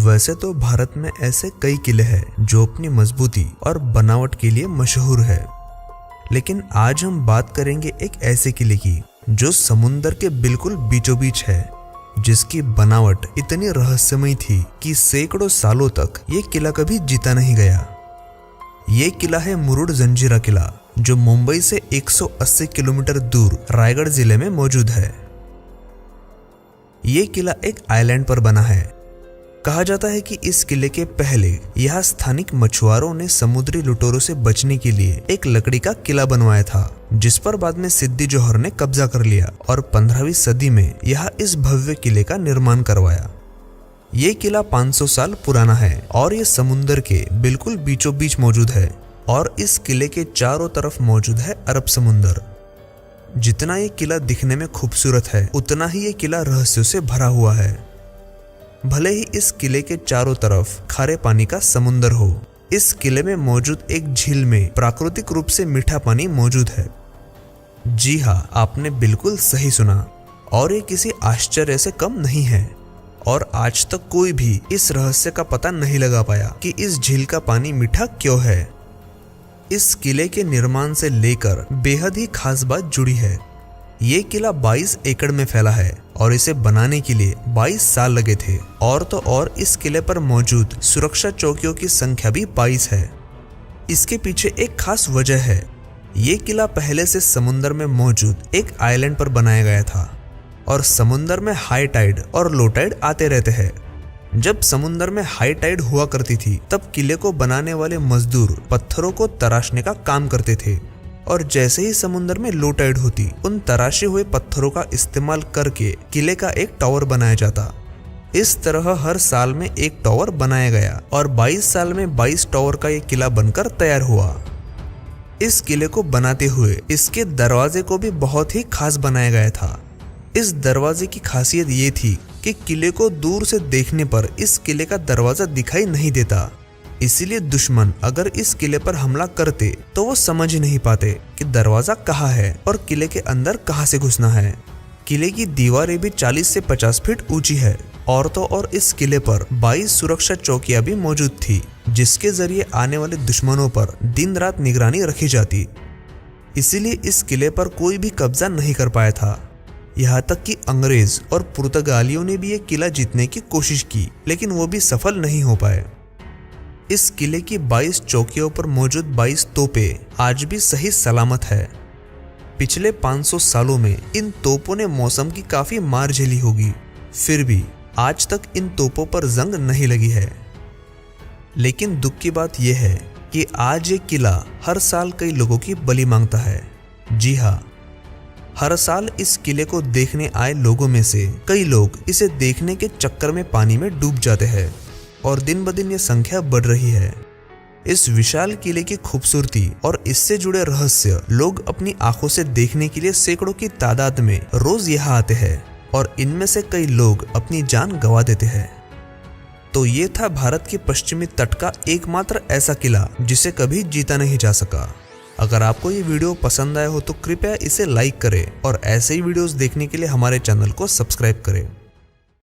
वैसे तो भारत में ऐसे कई किले हैं जो अपनी मजबूती और बनावट के लिए मशहूर है, लेकिन आज हम बात करेंगे एक ऐसे किले की जो समुंदर के बिल्कुल बीचों बीच है, जिसकी बनावट इतनी रहस्यमयी थी कि सैकड़ों सालों तक ये किला कभी जीता नहीं गया। ये किला है मुरुड जंजीरा किला, जो मुंबई से 180 किलोमीटर दूर रायगढ़ जिले में मौजूद है। ये किला एक आइलैंड पर बना है। कहा जाता है कि इस किले के पहले यहाँ स्थानिक मछुआरों ने समुद्री लुटेरों से बचने के लिए एक लकड़ी का किला बनवाया था, जिस पर बाद में सिद्दी जोहर ने कब्जा कर लिया और 15वीं सदी में यहाँ इस भव्य किले का निर्माण करवाया। ये किला 500 साल पुराना है और ये समुंदर के बिल्कुल बीचों बीच मौजूद है और इस किले के चारों तरफ मौजूद है अरब समुंदर। जितना ये किला दिखने में खूबसूरत है, उतना ही ये किला रहस्यों से भरा हुआ है। भले ही इस किले के चारों तरफ खारे पानी का समुंदर हो, इस किले में मौजूद एक झील में प्राकृतिक रूप से मीठा पानी मौजूद है। जी हाँ, आपने बिल्कुल सही सुना, और ये किसी आश्चर्य से कम नहीं है। और आज तक कोई भी इस रहस्य का पता नहीं लगा पाया कि इस झील का पानी मीठा क्यों है। इस किले के निर्माण से लेकर बेहद ही खास बात जुड़ी है। ये किला 22 एकड़ में फैला है और इसे बनाने के लिए 22 साल लगे थे। और तो और इस किले पर मौजूद सुरक्षा चौकियों की संख्या भी 22 है। इसके पीछे एक खास वजह है। ये किला पहले से समुद्र में मौजूद एक आइलैंड पर बनाया गया था और समुद्र में हाई टाइड और लो टाइड आते रहते हैं। जब समुद्र में हाई टाइड हुआ करती थी, तब किले को बनाने वाले मजदूर पत्थरों को तराशने का काम करते थे, और जैसे ही समुद्र में लो टाइड होती, उन तराशे हुए पत्थरों का इस्तेमाल करके किले का एक टावर बनाया जाता। इस तरह हर साल में एक टावर बनाया गया और 22 साल में 22 टावर का ये किला बनकर तैयार हुआ। इस किले को बनाते हुए इसके दरवाजे को भी बहुत ही खास बनाया गया था। इस दरवाजे की खासियत ये थी कि किले को दूर से देखने पर इस किले का दरवाजा दिखाई नहीं देता, इसीलिए दुश्मन अगर इस किले पर हमला करते तो वो समझ ही नहीं पाते कि दरवाजा कहाँ है और किले के अंदर कहाँ से घुसना है। किले की दीवारें भी 40 से 50 फीट ऊंची है, और तो और इस किले पर 22 सुरक्षा चौकियां भी मौजूद थी, जिसके जरिए आने वाले दुश्मनों पर दिन रात निगरानी रखी जाती। इसीलिए इस किले पर कोई भी कब्जा नहीं कर पाया था। यहाँ तक कि अंग्रेज और पुर्तगालियों ने भी ये किला जीतने की कोशिश की, लेकिन वो भी सफल नहीं हो पाए। इस किले की 22 चौकियों पर मौजूद 22 तोपें आज भी सही सलामत है। पिछले 500 सालों में इन तोपों ने मौसम की काफी मार झेली होगी, फिर भी आज तक इन तोपों पर जंग नहीं लगी है। लेकिन दुख की बात यह है कि आज ये किला हर साल कई लोगों की बलि मांगता है। जी हाँ, हर साल इस किले को देखने आए लोगों में से कई लोग इसे देखने के चक्कर में पानी में डूब जाते हैं, और दिन ब दिन ये संख्या बढ़ रही है। इस विशाल किले की खूबसूरती और इससे जुड़े रहस्य लोग अपनी आंखों से देखने के लिए सैकड़ों की तादाद में रोज यहाँ आते हैं, और इनमें से कई लोग अपनी जान गंवा देते हैं। तो ये था भारत के पश्चिमी तट का एकमात्र ऐसा किला जिसे कभी जीता नहीं जा सका। अगर आपको ये वीडियो पसंद आया हो तो कृपया इसे लाइक करें और ऐसे ही वीडियोस देखने के लिए हमारे चैनल को सब्सक्राइब करें।